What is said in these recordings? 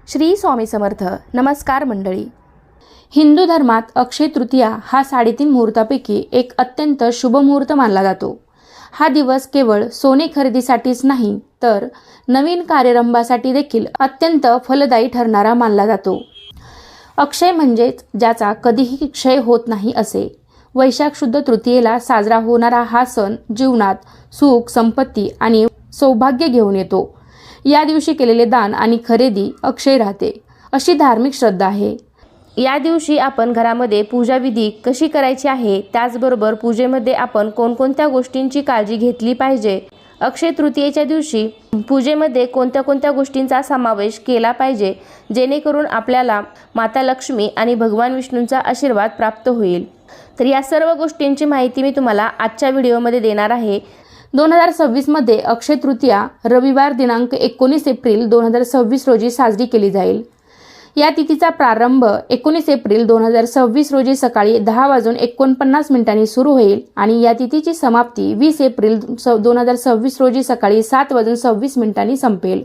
श्री स्वामी समर्थ. नमस्कार मंडळी. हिंदू धर्मात अक्षय तृतीया हा 3.5 मुहूर्तापैकी एक अत्यंत शुभ मुहूर्त मानला जातो. हा दिवस केवळ सोने खरेदीसाठीच नाही तर नवीन कार्यारंभासाठी देखील अत्यंत फलदायी ठरणारा मानला जातो. अक्षय म्हणजेच ज्याचा कधीही क्षय होत नाही असे. वैशाख शुद्ध तृतीयेला साजरा होणारा हा सण जीवनात सुख, संपत्ती आणि सौभाग्य घेऊन येतो. या दिवशी केलेले दान आणि खरेदी अक्षय राहते, अशी धार्मिक श्रद्धा आहे. या दिवशी आपण घरामध्ये पूजाविधी कशी करायची आहे, त्याचबरोबर पूजेमध्ये आपण कोणकोणत्या गोष्टींची काळजी घेतली पाहिजे, अक्षय तृतीयेच्या दिवशी पूजेमध्ये कोणत्या कोणत्या गोष्टींचा समावेश केला पाहिजे, जेणेकरून आपल्याला माता लक्ष्मी आणि भगवान विष्णूंचा आशीर्वाद प्राप्त होईल. तर या सर्व गोष्टींची माहिती मी तुम्हाला आजच्या व्हिडिओमध्ये देणार आहे. 2026 मध्ये अक्षय तृतीया रविवार दिनांक 19 एप्रिल 2026 रोजी साजरी केली जाईल. या तिथीचा प्रारंभ 19 एप्रिल 2026 रोजी सकाळी 10:49 सुरू होईल आणि या तिथीची समाप्ती 20 एप्रिल 2026 रोजी सकाळी 7:26 संपेल.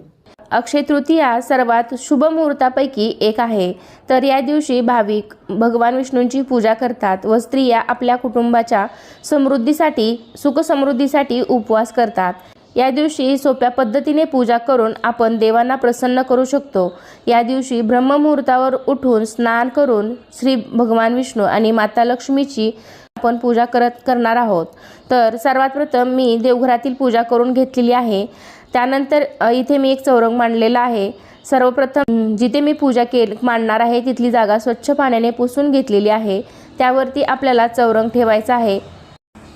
अक्षय तृतीया सर्वात शुभ मुहूर्तापैकी एक आहे. तर या दिवशी भाविक भगवान विष्णूंची पूजा करतात व स्त्रिया आपल्या कुटुंबाच्या समृद्धीसाठी, सुखसमृद्धीसाठी उपवास करतात. या दिवशी सोप्या पद्धतीने पूजा करून आपण देवांना प्रसन्न करू शकतो. या दिवशी ब्रह्ममुहूर्तावर उठून स्नान करून श्री भगवान विष्णू आणि माता लक्ष्मीची आपण पूजा करणार आहोत. तर सर्वात प्रथम मी देवघरातील पूजा करून घेतलेली आहे. त्यानंतर इथे मी एक चौरंग मांडलेला आहे. सर्वप्रथम जिथे मी पूजा मांडणार आहे तिथली जागा स्वच्छ पाण्याने पुसून घेतलेली आहे. त्यावरती आपल्याला चौरंग ठेवायचा आहे.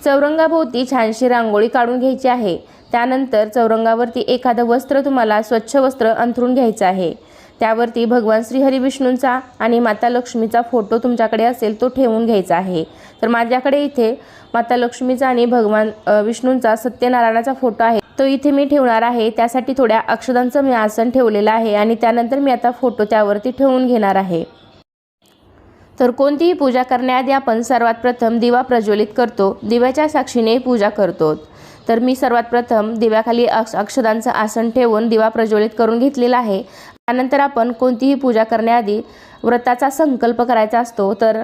चौरंगाभोवती छानशी रांगोळी काढून घ्यायची आहे. त्यानंतर चौरंगावरती एखादं वस्त्र, तुम्हाला स्वच्छ वस्त्र अंथरून घ्यायचं आहे. त्यावरती भगवान श्री हरी विष्णूंचा आणि माता लक्ष्मीचा फोटो तुमच्याकडे असेल तो ठेवून घ्यायचा आहे. तर माझ्याकडे इथे माता लक्ष्मीचा आणि भगवान विष्णूंचा सत्यनारायणाचा फोटो आहे, तो इथे मी ठेवणार आहे. त्यासाठी थोड्या अक्षदांचं मी आसन ठेवलेलं आहे आणि त्यानंतर मी आता फोटो त्यावरती ठेवून घेणार आहे. तर कोणतीही पूजा करण्याआधी आपण सर्वात प्रथम दिवा प्रज्वलित करतो, दिव्याच्या साक्षीने पूजा करतो. तर मी सर्वात प्रथम दिव्याखाली अक्षदांचं आसन ठेवून दिवा प्रज्वलित करून घेतलेला आहे. त्यानंतर आपण कोणतीही पूजा करण्याआधी व्रताचा संकल्प करायचा असतो. तर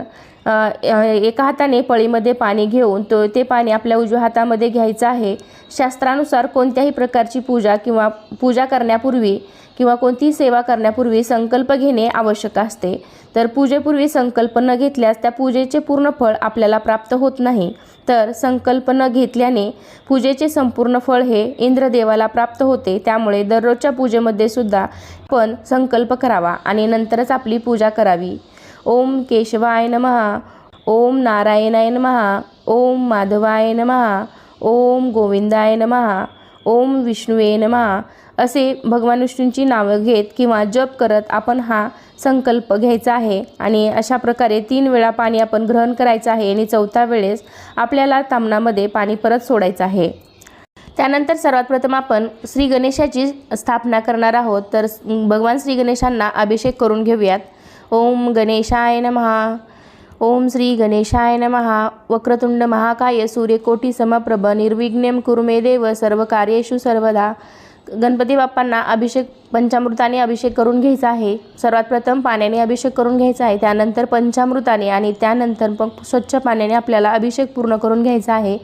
एका हाताने पळीमध्ये पाणी घेऊन ते पाणी आपल्या उजव्या हातामध्ये घ्यायचं आहे. शास्त्रानुसार कोणत्याही प्रकारची पूजा करण्यापूर्वी किंवा कोणतीही सेवा करण्यापूर्वी संकल्प घेणे आवश्यक असते. तर पूजेपूर्वी संकल्प न घेतल्यास त्या पूजेचे पूर्ण फळ आपल्याला प्राप्त होत नाही. तर संकल्प न घेतल्याने पूजेचे संपूर्ण फळ हे इंद्रदेवाला प्राप्त होते. त्यामुळे दररोजच्या पूजेमध्ये सुद्धा आपण संकल्प करावा आणि नंतरच आपली पूजा करावी. ओम केशवाय नमः, ओम नारायणाय नमः, ओम माधवाय नमः, ओम गोविंदाय नमः, ओम विष्णुवे नमः असे भगवान विष्णूंची नावं घेत किंवा जप करत आपण हा संकल्प घ्यायचा आहे. आणि अशा प्रकारे 3 वेळा पाणी आपण ग्रहण करायचं आहे आणि 4थ्या वेळेस आपल्याला तामणामध्ये पाणी परत सोडायचं आहे. त्यानंतर सर्वात प्रथम आपण श्री गणेशाची स्थापना करणार आहोत. तर भगवान श्री गणेशांना अभिषेक करून घेऊयात. ओम गणेशाय नमः, ओम श्री गणेशाय नमः. वक्रतुंड महाकाय सूर्यकोटी समप्रभ निर्विघ्नं कुरु मे देव सर्वकार्येषु सर्वदा. गणपती बाप्पांना पंचामृताने अभिषेक करून घ्यायचा आहे. सर्वात प्रथम पाण्याने अभिषेक करून घ्यायचा आहे, त्यानंतर पंचामृताने आणि त्यानंतर स्वच्छ पाण्याने आपल्याला अभिषेक पूर्ण करून घ्यायचा आहे.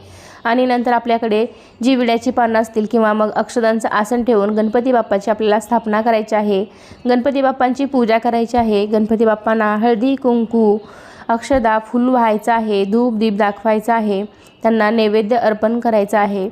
आणि नंतर आपल्याकडे जी विड्याची पानं असतील किंवा मग अक्षदांचं आसन ठेवून गणपती बाप्पाची आपल्याला स्थापना करायची आहे. गणपती बाप्पांची पूजा करायची आहे. गणपती बाप्पांना हळदी, कुंकू, अक्षदा, फूल व्हायचं आहे, धूप दीप दाखवायचा आहे, त्यांना नैवेद्य अर्पण करायचं आहे.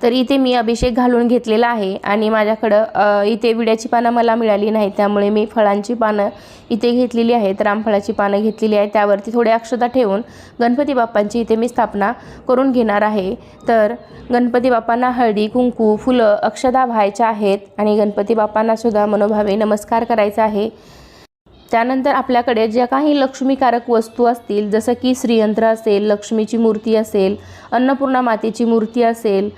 तर इथे मी अभिषेक घालून घेतलेला आहे आणि माझ्याकडं इथे विड्याची पानं मला मिळाली नाही, त्यामुळे मी फळांची पानं इथे घेतलेली आहेत. रामफळाची पानं घेतलेली आहेत. त्यावरती थोडे अक्षता ठेवून गणपती बाप्पांची इथे मी स्थापना करून घेणार आहे. तर गणपती बाप्पांना हळदी, कुंकू, फुलं, अक्षदा व्हायच्या आहेत आणि गणपती बाप्पांना सुद्धा मनोभावे नमस्कार करायचा आहे. त्यानंतर आपल्याकडे ज्या काही लक्ष्मीकारक वस्तू असतील, जसं की श्रीयंत्र असेल, लक्ष्मीची मूर्ती असेल, अन्नपूर्णा मातेची मूर्ती असेल,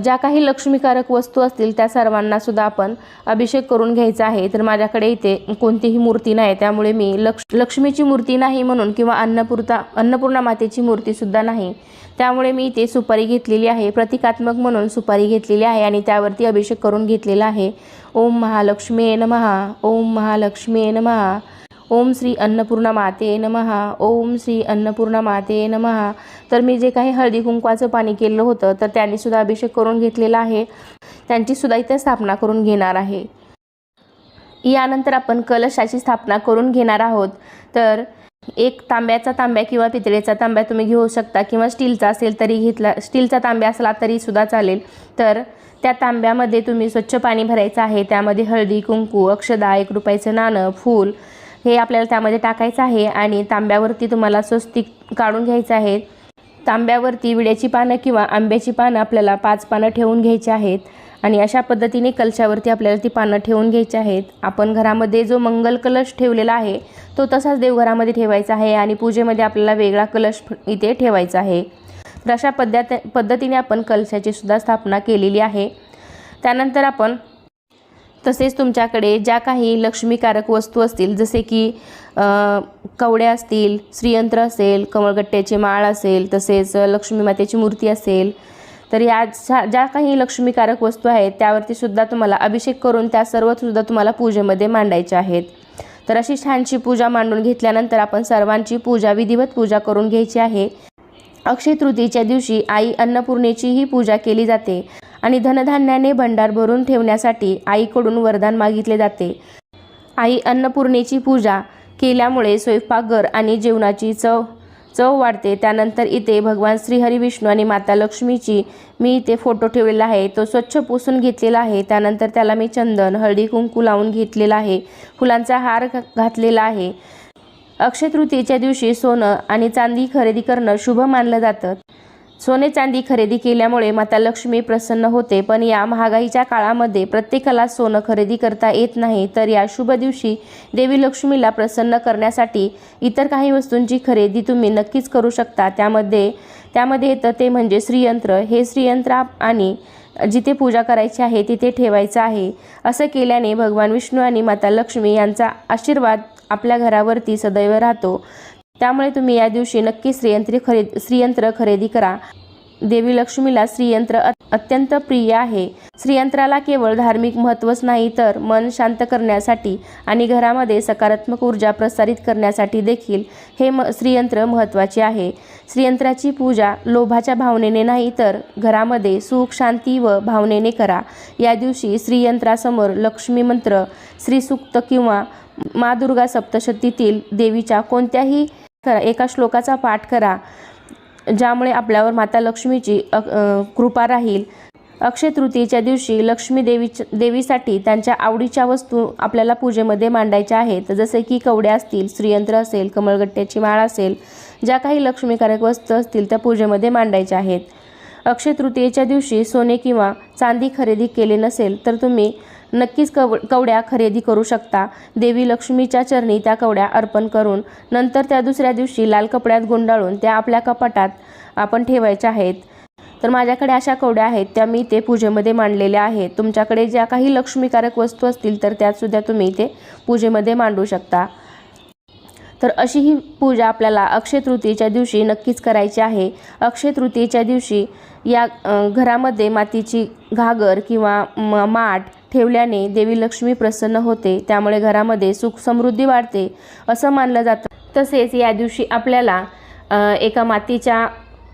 ज्या काही लक्ष्मीकारक वस्तू असतील त्या सर्वांना सुद्धा आपण अभिषेक करून घ्यायचा आहे। तर माझ्याकडे इथे कोणतीही मूर्ती नाही, त्यामुळे मी लक्ष्मीची मूर्ती नाही म्हणून किंवा अन्नपूर्णा मातेची मूर्ती सुद्धा नाही, त्यामुळे मी इथे सुपारी घेतलेली आहे, प्रतिकात्मक म्हणून सुपारी घेतलेली आहे आणि त्यावरती अभिषेक करून घेतलेला आहे। ओम महालक्ष्मी नमः, ओम महालक्ष्मी नमः, ओम श्री अन्नपूर्णा माते नमः, ओम श्री अन्नपूर्णा माते नमः। तर मी जे काही हळदी कुंकवाचं पाणी केलं होतं तर त्यांनी सुद्धा अभिषेक करून घेतलेला आहे, त्यांची सुद्धा इथे स्थापना करून घेणार आहे। यानंतर आपण कलशाची स्थापना करून घेणार आहोत। तर एक तांब्या किंवा पितळेचा तांब्या तुम्ही घेऊ शकता किंवा स्टीलचा असेल तरी घेतला, स्टीलचा तांब्या असला तरी सुद्धा चालेल। तर त्या तांब्यामध्ये तुम्ही स्वच्छ पाणी भरायचं आहे, त्यामध्ये हळदी कुंकू, अक्षदा, 1 रुपयाचं नाणं, फूल हे आपल्याला त्यामध्ये टाकायचं आहे आणि तांब्यावरती तुम्हाला स्वस्तिक काढून घ्यायचं आहे। तांब्यावरती विड्याची पानं किंवा आंब्याची पानं आपल्याला 5 पानं ठेवून घ्यायची आहेत आणि अशा पद्धतीने कलशावरती आपल्याला ती पानं ठेवून घ्यायची आहेत। आपण घरामध्ये जो मंगल कलश ठेवलेला आहे तो तसाच देवघरामध्ये ठेवायचा आहे आणि पूजेमध्ये आपल्याला वेगळा कलश इथे ठेवायचा आहे। तर अशा पद्धतीने आपण कलशाची सुद्धा स्थापना केलेली आहे। त्यानंतर आपण तसेच तुमच्याकडे ज्या काही लक्ष्मीकारक वस्तू असतील, जसे की कवड्या असतील, श्रीयंत्र असेल, कमळगट्ट्याची माळ असेल, तसेच लक्ष्मी मातेची मूर्ती असेल, तर या ज्या काही लक्ष्मीकारक वस्तू आहेत त्यावरती सुद्धा तुम्हाला अभिषेक करून त्या सर्व सुद्धा तुम्हाला पूजेमध्ये मांडायच्या आहेत। तर अशी छानशी पूजा मांडून घेतल्यानंतर आपण सर्वांची विधिवत पूजा करून घ्यायची आहे। अक्षय तृतीयेच्या दिवशी आई अन्नपूर्णेचीही पूजा केली जाते आणि धनधान्याने भंडार भरून ठेवण्यासाठी आईकडून वरदान मागितले जाते। आई अन्नपूर्णेची पूजा केल्यामुळे स्वयंपाकघर आणि जेवणाची चव वाढते। त्यानंतर इथे भगवान श्रीहरी विष्णू आणि माता लक्ष्मीची मी इथे फोटो ठेवलेला आहे, तो स्वच्छ पुसून घेतलेला आहे। त्यानंतर त्याला मी चंदन, हळदी कुंकू लावून घेतलेला आहे, फुलांचा हार घातलेला आहे। अक्षय तृतीयेच्या दिवशी सोनं आणि चांदी खरेदी करणं शुभ मानलं जातं। सोने चांदी खरेदी केल्यामुळे माता लक्ष्मी प्रसन्न होते, पण या महागाईच्या काळामध्ये प्रत्येकाला सोनं खरेदी करता येत नाही। तर या शुभ दिवशी देवी लक्ष्मीला प्रसन्न करण्यासाठी इतर काही वस्तूंची खरेदी तुम्ही नक्कीच करू शकता। त्यामध्ये येतं ते म्हणजे श्रीयंत्र। हे श्रीयंत्र आणि जिथे पूजा करायची आहे तिथे ठेवायचं आहे। असं केल्याने भगवान विष्णू आणि माता लक्ष्मी यांचा आशीर्वाद आपल्या घरावरती सदैव राहतो। त्यामुळे तुम्ही या दिवशी नक्की श्रीयंत्र खरेदी करा। देवी लक्ष्मीला श्रीयंत्र अत्यंत प्रिय आहे। श्रीयंत्राला केवळ धार्मिक महत्त्वच नाही तर मन शांत करण्यासाठी आणि घरामध्ये सकारात्मक ऊर्जा प्रसारित करण्यासाठी देखील हे श्रीयंत्र महत्त्वाचे आहे। श्रीयंत्राची पूजा लोभाच्या भावनेने नाही तर घरामध्ये सुख, शांती व भावनेने करा। या दिवशी श्रीयंत्रासमोर लक्ष्मी मंत्र, श्रीसूक्त किंवा माँ दुर्गा सप्तशतीतील देवीच्या कोणत्याही एका श्लोकाचा पाठ करा, ज्यामुळे आपल्यावर माता लक्ष्मीची कृपा राहील। अक्षय तृतीयेच्या दिवशी लक्ष्मी देवीसाठी त्यांच्या आवडीच्या वस्तू आपल्याला पूजेमध्ये मांडायच्या आहेत, जसे की कवड्या असतील, श्रीयंत्र असेल, कमळगट्ट्याची माळ असेल, ज्या काही लक्ष्मीकारक वस्तू असतील त्या पूजेमध्ये मांडायच्या आहेत। अक्षय तृतीयेच्या दिवशी सोने किंवा चांदी खरेदी केले नसेल तर तुम्ही नक्कीच कवड्या खरेदी करू शकता। देवी लक्ष्मीच्या चरणी त्या कवड्या अर्पण करून नंतर त्या दुसऱ्या दिवशी लाल कपड्यात गुंडाळून त्या आपल्या कपाटात आपण ठेवायच्या आहेत। तर माझ्याकडे अशा कवड्या आहेत, त्या मी ते पूजेमध्ये मांडलेल्या आहेत। तुमच्याकडे ज्या काही लक्ष्मीकारक वस्तू असतील तर त्यासुद्धा तुम्ही ते पूजेमध्ये मांडू शकता। तर अशी ही पूजा आपल्याला अक्षय तृतीयेच्या दिवशी नक्कीच करायची आहे। अक्षय तृतीयेच्या दिवशी या घरामध्ये मातीची घागर किंवा माठ ठेवल्याने देवी लक्ष्मी प्रसन्न होते, त्यामुळे घरामध्ये सुख समृद्धी वाढते असं मानलं जातं। तसेच या दिवशी आपल्याला एका मातीच्या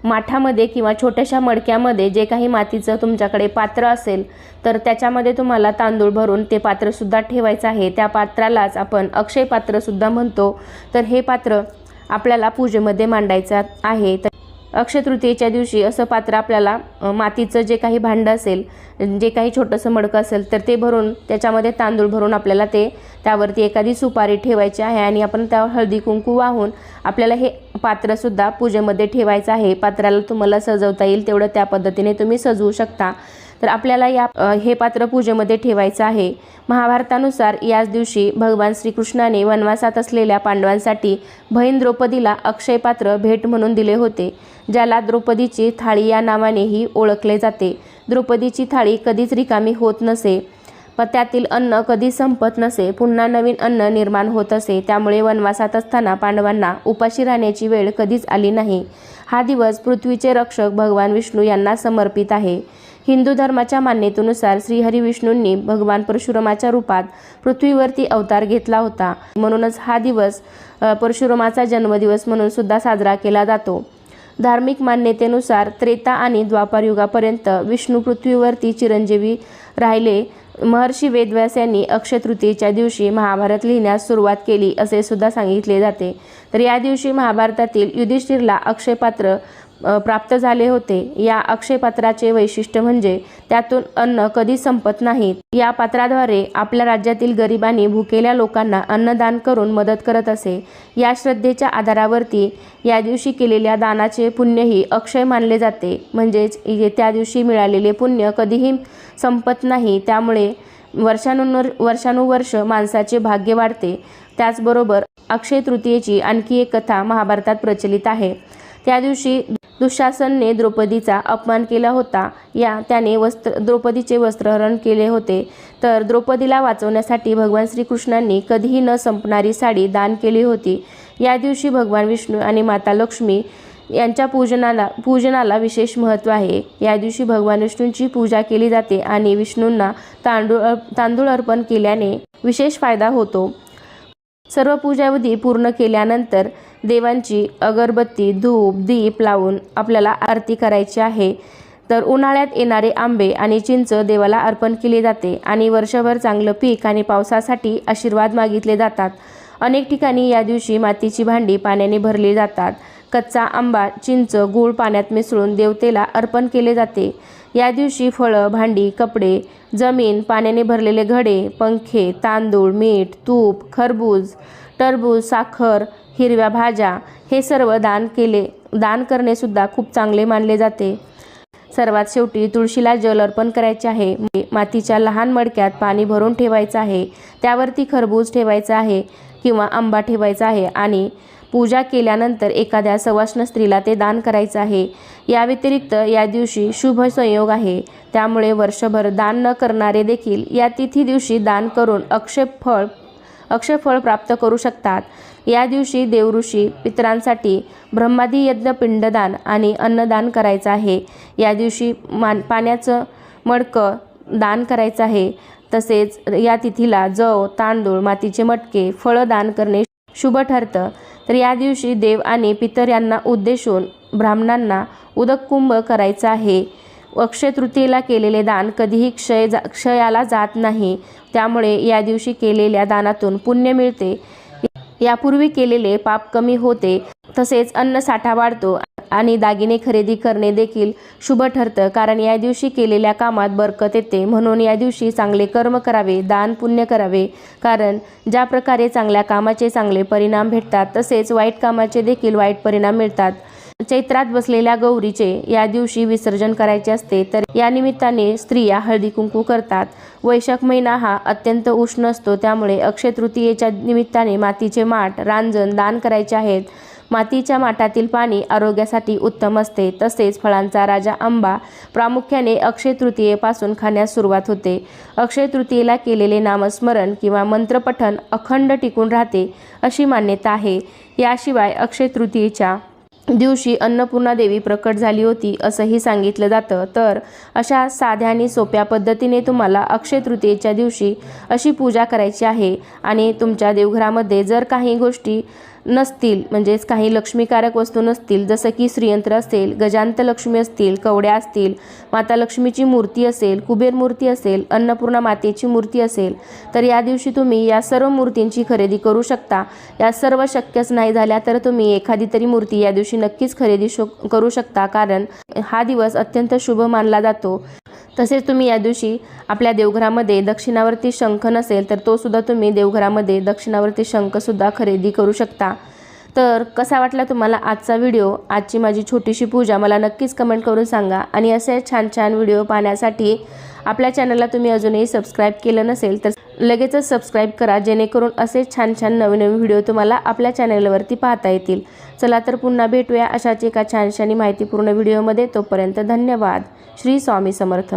माठामध्ये किंवा छोट्याशा मडक्यामध्ये जे काही मातीचं तुमच्याकडे पात्र असेल तर त्याच्यामध्ये तुम्हाला तांदूळ भरून ते पात्रसुद्धा ठेवायचं आहे। त्या पात्रालाच आपण अक्षय पात्रसुद्धा म्हणतो। तर हे पात्र आपल्याला पूजेमध्ये मांडायचं आहे। तर अक्षय तृतीयेच्या दिवशी असं पात्र आपल्याला मातीचं जे काही भांडं असेल, जे काही छोटंसं मडकं असेल तर ते भरून त्याच्यामध्ये तांदूळ भरून आपल्याला त्यावरती एखादी सुपारी ठेवायची आहे आणि आपण त्यावर हळदी कुंकू वाहून आपल्याला हे पात्रसुद्धा पूजेमध्ये ठेवायचं आहे। पात्राला तुम्हाला सजवता येईल तेवढं त्या पद्धतीने तुम्ही सजवू शकता। तर आपल्याला हे पात्र पूजेमध्ये ठेवायचं आहे. महाभारतानुसार याच दिवशी भगवान श्रीकृष्णाने वनवासात असलेल्या पांडवांसाठी बहीण द्रौपदीला अक्षय पात्र भेट म्हणून दिले होते, ज्याला द्रौपदीची थाळी या नावानेही ओळखले जाते. द्रौपदीची थाळी कधीच रिकामी होत नसे, पण त्यातील अन्न कधी संपत नसे, पुन्हा नवीन अन्न निर्माण होत असे. त्यामुळे वनवासात असताना पांडवांना उपाशी राहण्याची वेळ कधीच आली नाही. हा दिवस पृथ्वीचे रक्षक भगवान विष्णू यांना समर्पित आहे. हिंदू धर्माच्या मान्यतेनुसार श्रीहरी विष्णूंनी भगवान परशुरामाच्या रूपात पृथ्वीवरती अवतार घेतला होता. म्हणूनच हा दिवस परशुरामाचा जन्मदिवस म्हणून सुद्धा साजरा केला जातो. धार्मिक मान्यतेनुसार त्रेता आणि द्वापार युगापर्यंत विष्णू पृथ्वीवरती चिरंजीवी राहिले. महर्षी वेदव्यास यांनी अक्षय तृतीयेच्या दिवशी महाभारत लिहिण्यास सुरुवात केली असे सुद्धा सांगितले जाते. तर या दिवशी महाभारतातील युधिष्ठिरला अक्षय पात्र प्राप्त झाले होते. या अक्षय पात्राचे वैशिष्ट्य म्हणजे त्यातून अन्न कधी संपत नाही. या पात्राद्वारे आपल्या राज्यातील गरीब आणि भुकेल्या लोकांना अन्नदान करून मदत करत असे. या श्रद्धेच्या आधारावरती या दिवशी केलेल्या दानाचे पुण्यही अक्षय मानले जाते. म्हणजेच त्या दिवशी मिळालेले पुण्य कधीही संपत नाही. त्यामुळे वर्षानुवर्ष माणसाचे भाग्य वाढते. त्याचबरोबर अक्षय तृतीयेची आणखी एक कथा महाभारतात प्रचलित आहे. त्या दिवशी दुःशासनने द्रौपदीचा अपमान केला होता. त्याने द्रौपदीचे वस्त्रहरण केले होते. तर द्रौपदीला वाचवण्यासाठी भगवान श्रीकृष्णांनी कधीही न संपणारी साडी दान केली होती. या दिवशी भगवान विष्णू आणि माता लक्ष्मी यांच्या पूजनाला विशेष महत्त्व आहे. या दिवशी भगवान विष्णूंची पूजा केली जाते आणि विष्णूंना तांदूळ अर्पण केल्याने विशेष फायदा होतो. सर्व पूजाविधी पूर्ण केल्यानंतर देवांची अगरबत्ती, धूप, दीप लावून आपल्याला आरती करायची आहे. तर उन्हाळ्यात येणारे आंबे आणि चिंच देवाला अर्पण केले जाते आणि वर्षभर चांगलं पीक आणि पावसासाठी आशीर्वाद मागितले जातात. अनेक ठिकाणी या दिवशी मातीची भांडी पाण्याने भरली जातात. कच्चा आंबा, चिंच, गूळ पाण्यात मिसळून देवतेला अर्पण केले जाते. या दिवशी फळं, भांडी, कपडे, जमीन, पाण्याने भरलेले घडे, पंखे, तांदूळ, मीठ, तूप, खरबूज, टरबूज, साखर, हिरव्या भाज्या हे सर्व दान करणे सुद्धा खूप चांगले मानले जाते. सर्वात शेवटी तुळशीला जल अर्पण करायचे आहे. मातीच्या लहान मडक्यात पाणी भरून ठेवायचं आहे. त्यावरती खरबूज ठेवायचा आहे किंवा आंबा ठेवायचा आहे आणि पूजा केल्यानंतर एखाद्या सवाष्ण स्त्रीला ते दान करायचं आहे. या व्यतिरिक्त या दिवशी शुभ संयोग आहे. त्यामुळे वर्षभर दान न करणारे देखील या तिथी दिवशी दान करून अक्षय फळ प्राप्त करू शकतात. या दिवशी देवऋषी पितरांसाठी ब्रह्मादी यज्ञ, पिंडदान आणि अन्नदान करायचं आहे. या दिवशी पाण्याचं मडकं दान करायचं आहे. तसेच या तिथीला जव, तांदूळ, मातीचे मटके, फळं दान करणे शुभ ठरतं. तर या दिवशी देव आणि पितर यांना उद्देशून ब्राह्मणांना उदक कुंभ करायचा आहे. अक्षय तृतीयेला केलेले दान कधीही क्षयाला जात नाही. त्यामुळे या दिवशी केलेल्या दानातून पुण्य मिळते. यापूर्वी केलेले पाप कमी होते. तसेच अन्न साठा वाढतो आणि दागिने खरेदी करणे देखील शुभ ठरतं. कारण या दिवशी केलेल्या कामात बरकत येते. म्हणून या दिवशी चांगले कर्म करावे, दान पुण्य करावे. कारण ज्या प्रकारे चांगल्या कामाचे चांगले परिणाम भेटतात तसेच वाईट कामाचे देखील वाईट परिणाम मिळतात. चैत्रात बसलेल्या गौरीचे या दिवशी विसर्जन करायचे असते. तर या निमित्ताने स्त्रिया हळदी कुंकू करतात. वैशाख महिना हा अत्यंत उष्ण असतो. त्यामुळे अक्षय तृतीयेच्या निमित्ताने मातीचे माठ, रांजण दान करायचे आहेत. मातीच्या माठातील पाणी आरोग्यासाठी उत्तम असते. तसेच फळांचा राजा आंबा प्रामुख्याने अक्षय तृतीयेपासून खाण्यास सुरुवात होते. अक्षय तृतीयेला केलेले नामस्मरण किंवा मंत्रपठण अखंड टिकून राहते अशी मान्यता आहे. याशिवाय अक्षय तृतीयेच्या दिवशी अन्नपूर्णा देवी प्रकट झाली होती असंही सांगितलं जातं. तर अशा साध्या आणि सोप्या पद्धतीने तुम्हाला अक्षय तृतीयेच्या दिवशी अशी पूजा करायची आहे. आणि तुमच्या देवघरामध्ये जर काही गोष्टी नसतील, म्हणजेच काही लक्ष्मीकारक वस्तू नसतील, जसं की श्रीयंत्र असेल, गजांत लक्ष्मी असतील, कवड्या असतील, माता लक्ष्मीची मूर्ती असेल, कुबेर मूर्ती असेल, अन्नपूर्णा मातेची मूर्ती असेल, तर या दिवशी तुम्ही या सर्व मूर्तींची खरेदी करू शकता. या सर्व शक्यच नाही झाल्या तर तुम्ही एखादी तरी मूर्ती या दिवशी नक्कीच खरेदी करू शकता. कारण हा दिवस अत्यंत शुभ मानला जातो. तसेच तुम्ही या दिवशी आपल्या देवघरामध्ये दक्षिणावर्ती शंख नसेल तर तो सुद्धा तुम्ही देवघरामध्ये दक्षिणावर्ती शंखसुद्धा खरेदी करू शकता. तर कसा वाटला तुम्हाला आजचा व्हिडिओ, आजची माझी छोटीशी पूजा मला नक्कीच कमेंट करून सांगा। आणि असे छान छान व्हिडिओ पाहण्यासाठी आपल्या चॅनलला तुम्ही अजूनही सबस्क्राईब केलं नसेल तर लगेचच सबस्क्राईब करा, जेणेकरून असे छान छान नवीन नवीन व्हिडिओ तुम्हाला आपल्या चॅनलवरती पाहता येतील। चला तर पुन्हा भेटूया अशाच एका छानशानी माहितीपूर्ण व्हिडिओमध्ये। तोपर्यंत धन्यवाद। श्री स्वामी समर्थ।